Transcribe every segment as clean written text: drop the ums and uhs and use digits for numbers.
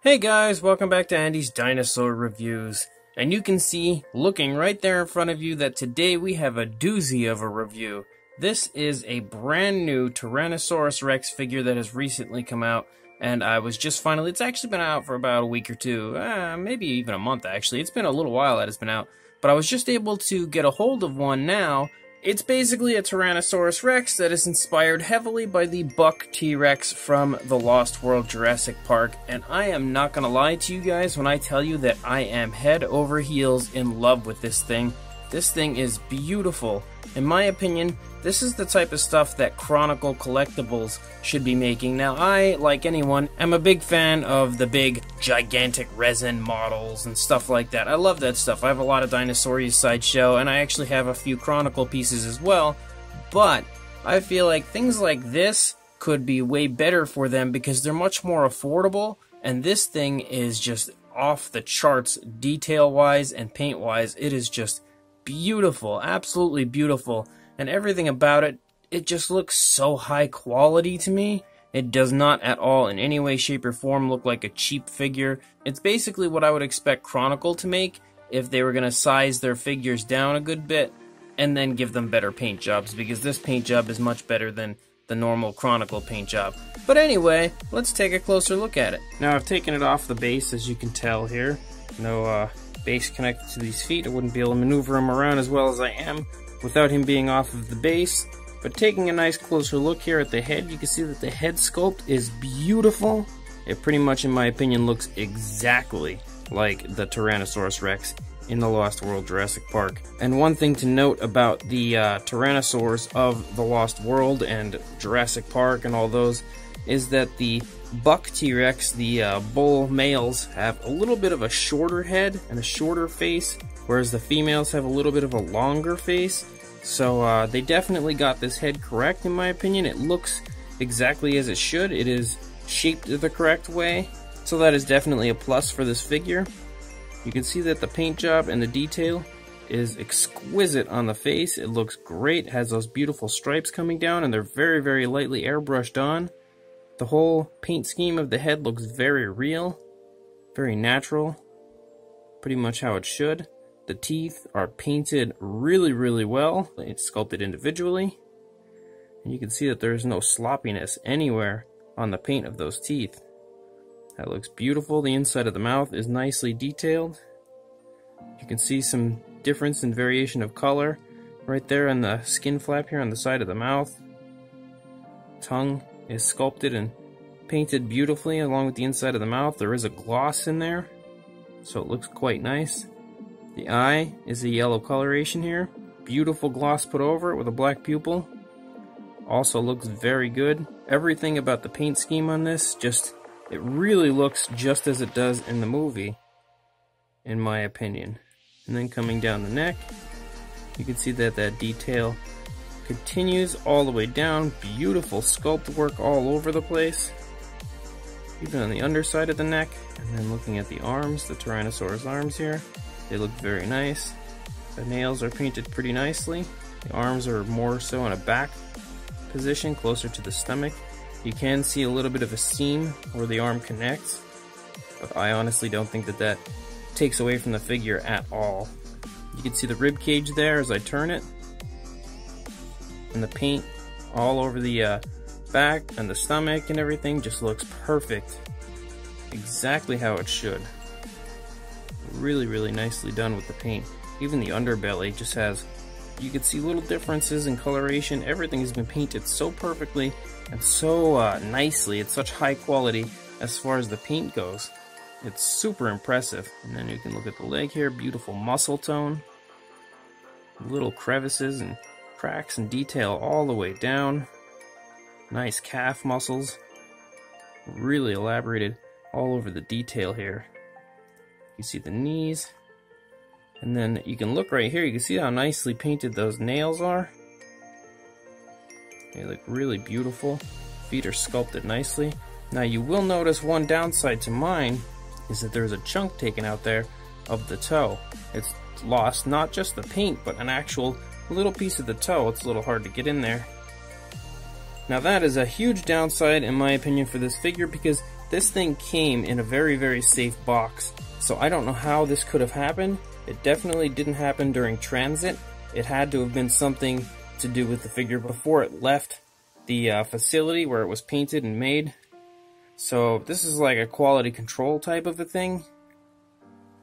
Hey guys, welcome back to Andy's Dinosaur Reviews. And you can see, looking right there in front of you, that today we have a doozy of a review. This is a brand new Tyrannosaurus Rex figure that has recently come out. And I was just finally, it's actually been out for about a week or two, maybe even a month actually. It's been a little while that it's been out. But I was just able to get a hold of one now. It's basically a Tyrannosaurus Rex that is inspired heavily by the buck T-Rex from the Lost World Jurassic Park, and I am not gonna lie to you guys when I tell you that I am head over heels in love with this thing. This thing is beautiful. In my opinion, this is the type of stuff that Chronicle Collectibles should be making. Now, I, like anyone, am a big fan of the big, gigantic resin models and stuff like that. I love that stuff. I have a lot of Dinosaurius Sideshow, and I actually have a few Chronicle pieces as well. But I feel like things like this could be way better for them because they're much more affordable, and this thing is just off the charts detail-wise and paint-wise. It is just beautiful, absolutely beautiful. And everything about it, it just looks so high quality to me. It does not at all in any way, shape, or form look like a cheap figure. It's basically what I would expect Chronicle to make if they were going to size their figures down a good bit and then give them better paint jobs, because this paint job is much better than the normal Chronicle paint job. But anyway, let's take a closer look at it. Now I've taken it off the base, as you can tell here. No base connected to these feet. I wouldn't be able to maneuver him around as well as I am without him being off of the base. But taking a nice closer look here at the head, you can see that the head sculpt is beautiful. It pretty much, in my opinion, looks exactly like the Tyrannosaurus Rex in the Lost World Jurassic Park. And one thing to note about the Tyrannosaurs of the Lost World and Jurassic Park and all those is that the buck T-Rex, the bull males, have a little bit of a shorter head and a shorter face, whereas the females have a little bit of a longer face. So they definitely got this head correct, in my opinion. It looks exactly as it should. It is shaped the correct way, so that is definitely a plus for this figure. You can see that the paint job and the detail is exquisite on the face. It looks great. It has those beautiful stripes coming down, and they're very, very lightly airbrushed on. The whole paint scheme of the head looks very real, very natural, pretty much how it should. The teeth are painted really, really well. It's sculpted individually. And you can see that there's no sloppiness anywhere on the paint of those teeth. That looks beautiful. The inside of the mouth is nicely detailed. You can see some difference in variation of color right there on the skin flap here on the side of the mouth. Tongue is sculpted and painted beautifully along with the inside of the mouth. There is a gloss in there, so it looks quite nice. The eye is a yellow coloration here. Beautiful gloss put over it with a black pupil. Also looks very good. Everything about the paint scheme on this, it really looks just as it does in the movie, in my opinion. And then coming down the neck, you can see that that detail continues all the way down. Beautiful sculpt work all over the place, even on the underside of the neck. And then looking at the arms, the Tyrannosaurus arms here, they look very nice. The nails are painted pretty nicely. The arms are more so in a back position, closer to the stomach. You can see a little bit of a seam where the arm connects, but I honestly don't think that that takes away from the figure at all. You can see the rib cage there as I turn it, and the paint all over the back and the stomach and everything just looks perfect. Exactly how it should. Really, really nicely done with the paint. Even the underbelly just has, you can see little differences in coloration. Everything has been painted so perfectly and so nicely. It's such high quality as far as the paint goes. It's super impressive. And then you can look at the leg here, beautiful muscle tone. Little crevices and cracks and detail all the way down. Nice calf muscles. Really elaborated all over the detail here. You see the knees. And then you can look right here, you can see how nicely painted those nails are. They look really beautiful. Feet are sculpted nicely. Now you will notice one downside to mine is that there's a chunk taken out there of the toe. It's lost not just the paint, but an actual little piece of the toe. It's a little hard to get in there. Now that is a huge downside in my opinion for this figure, because this thing came in a very, very safe box. So I don't know how this could have happened. It definitely didn't happen during transit. It had to have been something to do with the figure before it left the facility where it was painted and made. So this is like a quality control type of a thing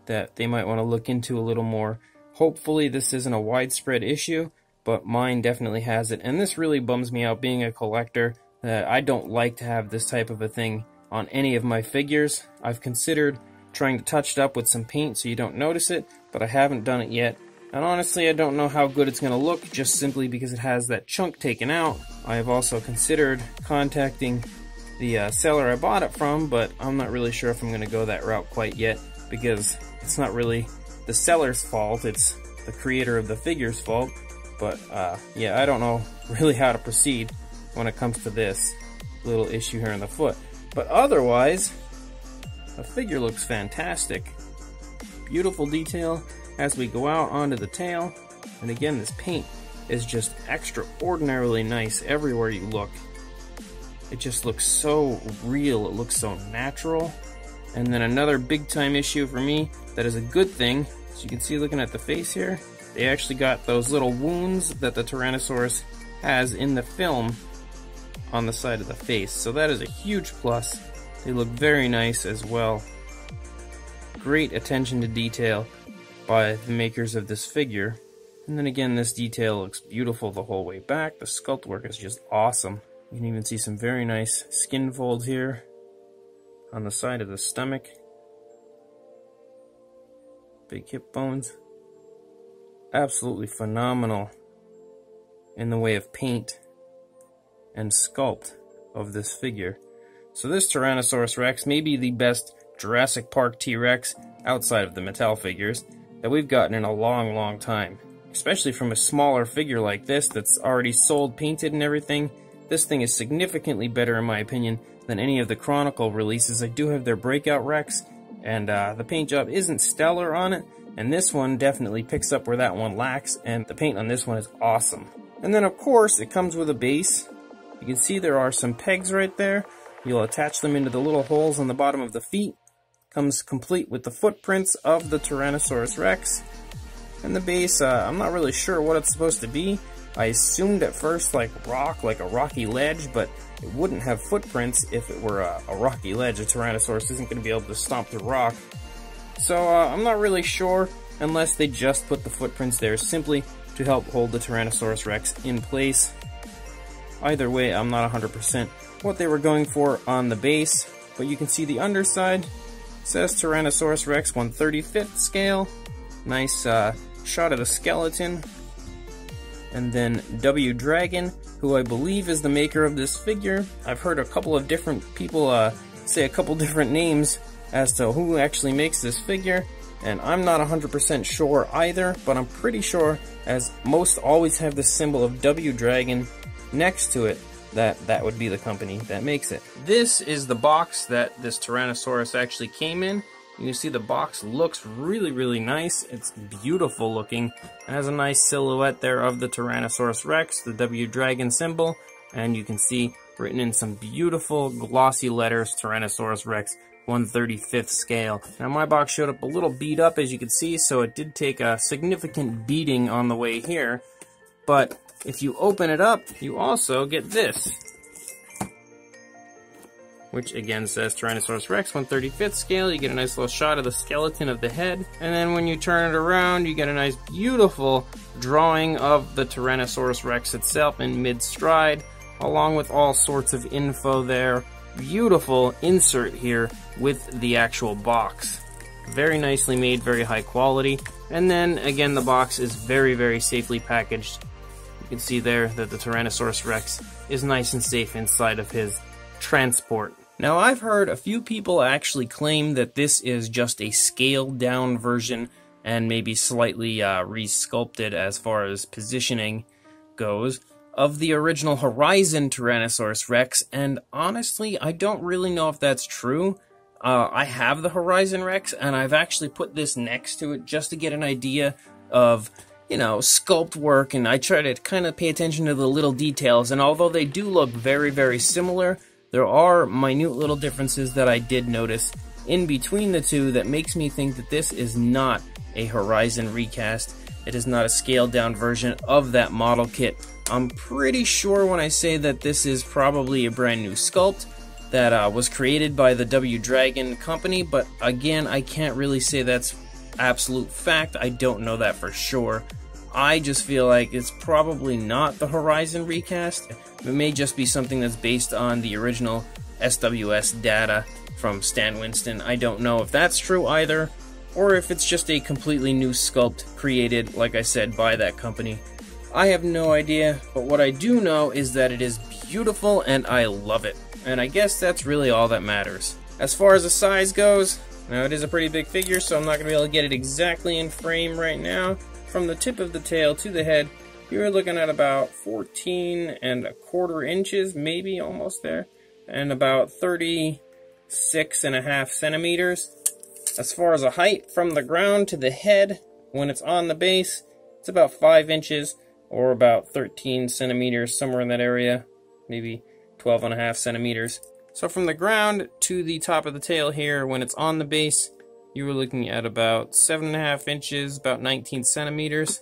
that they might want to look into a little more. Hopefully this isn't a widespread issue, but mine definitely has it. And this really bums me out being a collector. I don't like to have this type of a thing on any of my figures. I've considered trying to touch it up with some paint so you don't notice it, but I haven't done it yet. And honestly, I don't know how good it's going to look just simply because it has that chunk taken out. I have also considered contacting the seller I bought it from, but I'm not really sure if I'm going to go that route quite yet, because it's not really the seller's fault, it's the creator of the figure's fault. But yeah, I don't know really how to proceed when it comes to this little issue here in the foot. But otherwise, the figure looks fantastic. Beautiful detail as we go out onto the tail. And again, this paint is just extraordinarily nice everywhere you look. It just looks so real, it looks so natural. And then another big time issue for me that is a good thing, as you can see looking at the face here, they actually got those little wounds that the Tyrannosaurus has in the film on the side of the face. So that is a huge plus. They look very nice as well. Great attention to detail by the makers of this figure. And then again, this detail looks beautiful the whole way back. The sculpt work is just awesome. You can even see some very nice skin folds here on the side of the stomach. Big hip bones. Absolutely phenomenal in the way of paint and sculpt of this figure. So this Tyrannosaurus Rex may be the best Jurassic Park T-Rex outside of the Mattel figures that we've gotten in a long, long time. Especially from a smaller figure like this that's already sold, painted and everything. This thing is significantly better in my opinion than any of the Chronicle releases. I do have their Breakout Rex, and the paint job isn't stellar on it, and this one definitely picks up where that one lacks, and the paint on this one is awesome. And then of course it comes with a base. You can see there are some pegs right there. You'll attach them into the little holes on the bottom of the feet. Comes complete with the footprints of the Tyrannosaurus Rex. And the base, I'm not really sure what it's supposed to be. I assumed at first like rock, like a rocky ledge, but it wouldn't have footprints if it were a rocky ledge. A Tyrannosaurus isn't going to be able to stomp through rock. So I'm not really sure unless they just put the footprints there simply to help hold the Tyrannosaurus Rex in place. Either way, I'm not 100% what they were going for on the base, but you can see the underside. It says Tyrannosaurus Rex 1/35th scale. Nice shot of the skeleton. And then W Dragon, who I believe is the maker of this figure. I've heard a couple of different people say a couple different names as to who actually makes this figure, and I'm not 100% sure either, but I'm pretty sure, as most always have the symbol of W Dragon next to it, that would be the company that makes it. This is the box that this Tyrannosaurus actually came in. You can see the box looks really, really nice. It's beautiful looking. It has a nice silhouette there of the Tyrannosaurus Rex, the W Dragon symbol, and you can see written in some beautiful glossy letters, Tyrannosaurus Rex 1/35th scale. Now my box showed up a little beat up, as you can see, so it did take a significant beating on the way here. But if you open it up, you also get this, which again says Tyrannosaurus Rex 1/35th scale. You get a nice little shot of the skeleton of the head, and then when you turn it around, you get a nice beautiful drawing of the Tyrannosaurus Rex itself in mid-stride, along with all sorts of info there. Beautiful insert here with the actual box. Very nicely made, very high quality. And then again, the box is very, very safely packaged. You can see there that the Tyrannosaurus Rex is nice and safe inside of his transport. Now I've heard a few people actually claim that this is just a scaled down version and maybe slightly re-sculpted as far as positioning goes of the original Horizon Tyrannosaurus Rex, and honestly I don't really know if that's true. I have the Horizon Rex, and I've actually put this next to it just to get an idea of, you know, sculpt work, and I try to kind of pay attention to the little details, and although they do look very, very similar, there are minute little differences that I did notice in between the two that makes me think that this is not a Horizon recast. It is not a scaled down version of that model kit. I'm pretty sure when I say that this is probably a brand new sculpt that was created by the W Dragon company, but again, I can't really say that's absolute fact. I don't know that for sure. I just feel like it's probably not the Horizon recast. It may just be something that's based on the original SWS data from Stan Winston. I don't know if that's true either, or if it's just a completely new sculpt created, like I said, by that company. I have no idea, but what I do know is that it is beautiful and I love it. And I guess that's really all that matters. As far as the size goes, now it is a pretty big figure, so I'm not going to be able to get it exactly in frame right now. From the tip of the tail to the head, you're looking at about 14¼ inches, maybe almost there, and about 36.5 centimeters. As far as the height from the ground to the head, when it's on the base, it's about 5 inches, or about 13 centimeters, somewhere in that area, maybe 12.5 centimeters. So from the ground to the top of the tail here, when it's on the base, you were looking at about 7.5 inches, about 19 centimeters.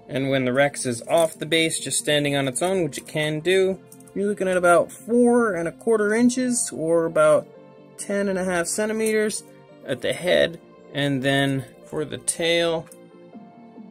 And when the Rex is off the base, just standing on its own, which it can do, you're looking at about 4¼ inches, or about 10.5 centimeters at the head. And then for the tail,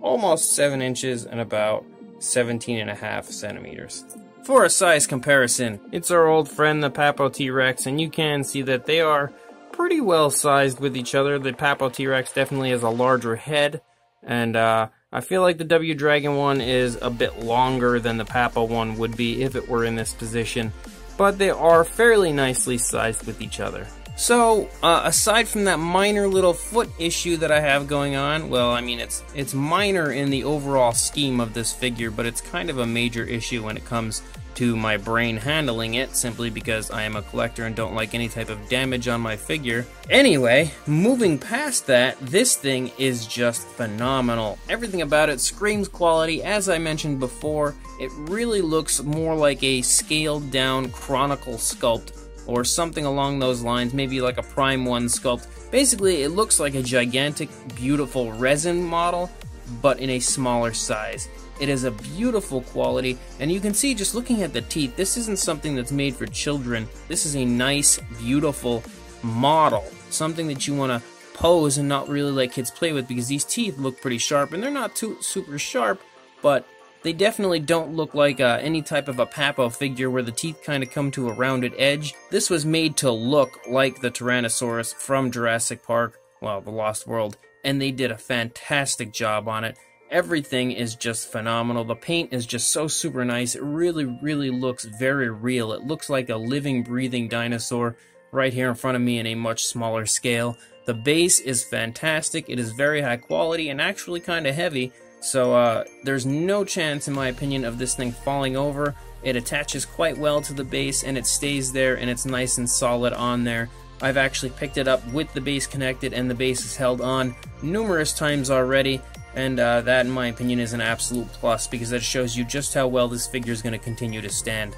almost 7 inches and about 17.5 centimeters. For a size comparison, it's our old friend the Papo T-Rex, and you can see that they are pretty well sized with each other. The Papo T-Rex definitely has a larger head, and I feel like the W Dragon one is a bit longer than the Papo one would be if it were in this position, but they are fairly nicely sized with each other. So, aside from that minor little foot issue that I have going on, well, I mean, it's minor in the overall scheme of this figure, but it's kind of a major issue when it comes to my brain handling it, simply because I am a collector and don't like any type of damage on my figure. Anyway, moving past that, this thing is just phenomenal. Everything about it screams quality. As I mentioned before, it really looks more like a scaled down Chronicle sculpt, or something along those lines, maybe like a Prime 1 sculpt. Basically, it looks like a gigantic, beautiful resin model, but in a smaller size. It is a beautiful quality, and you can see just looking at the teeth, this isn't something that's made for children. This is a nice, beautiful model, something that you want to pose and not really let kids play with, because these teeth look pretty sharp, and they're not too super sharp, but they definitely don't look like any type of a Papo figure where the teeth kind of come to a rounded edge. This was made to look like the Tyrannosaurus from Jurassic Park, well, The Lost World, and they did a fantastic job on it. Everything is just phenomenal. The paint is just so super nice. It really, really looks very real. It looks like a living, breathing dinosaur right here in front of me in a much smaller scale. The base is fantastic. It is very high quality and actually kind of heavy. So there's no chance, in my opinion, of this thing falling over. It attaches quite well to the base, and it stays there, and it's nice and solid on there. I've actually picked it up with the base connected, and the base is held on numerous times already, and that, in my opinion, is an absolute plus, because that shows you just how well this figure is going to continue to stand.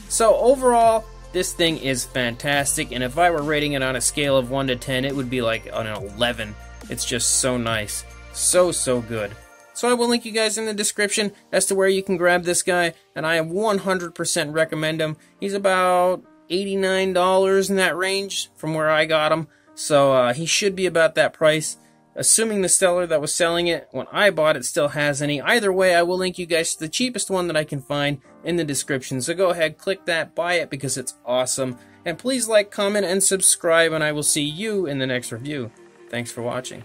So overall, this thing is fantastic, and if I were rating it on a scale of 1 to 10, it would be like an 11. It's just so nice. So good. So I will link you guys in the description as to where you can grab this guy, and I 100% recommend him. He's about $89 in that range from where I got him, so he should be about that price, assuming the seller that was selling it when I bought it still has any. Either way, I will link you guys to the cheapest one that I can find in the description, so go ahead, click that, buy it, because it's awesome. And please like, comment, and subscribe, and I will see you in the next review. Thanks for watching.